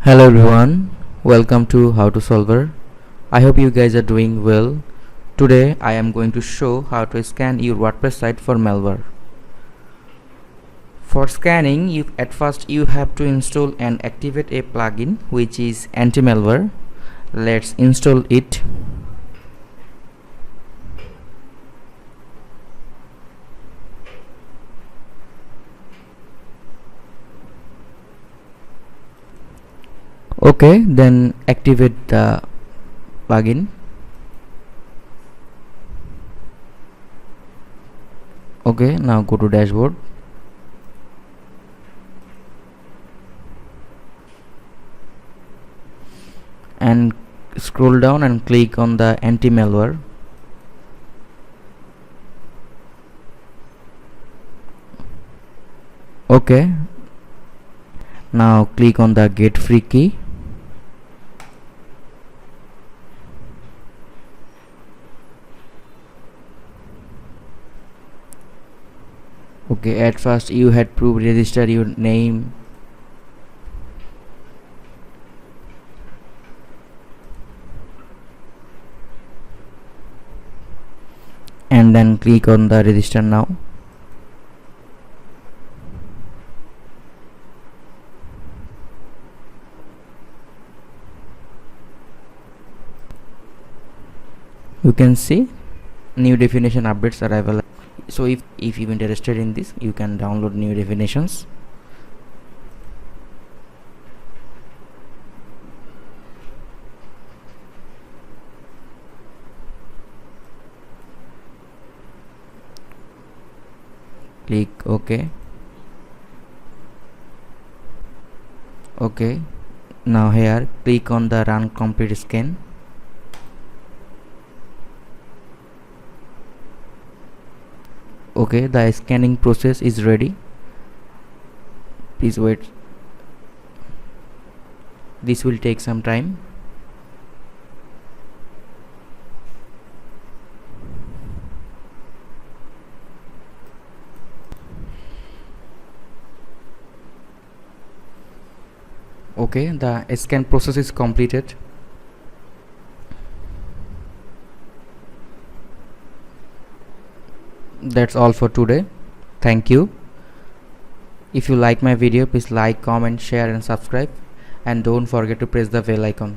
Hello everyone, welcome to How to Solver. I hope you guys are doing well. Today I am going to show how to scan your WordPress site for malware. For scanning, at first you have to install and activate a plugin which is anti-malware. Let's install it. Okay, then activate the plugin. Okay, now go to dashboard. And scroll down and click on the anti-malware. Okay, now click on the get free key. Okay, at first you had to register your name, and then click on the register now. You can see new definition updates are available. So if you're interested in this, you can download new definitions. Click OK. Okay, now here click on the run complete scan. Okay, the scanning process is ready. Please wait, this will take some time. Okay, the scan process is completed. That's all for today. Thank you. If you like my video, please like, comment, share and subscribe, and don't forget to press the bell icon.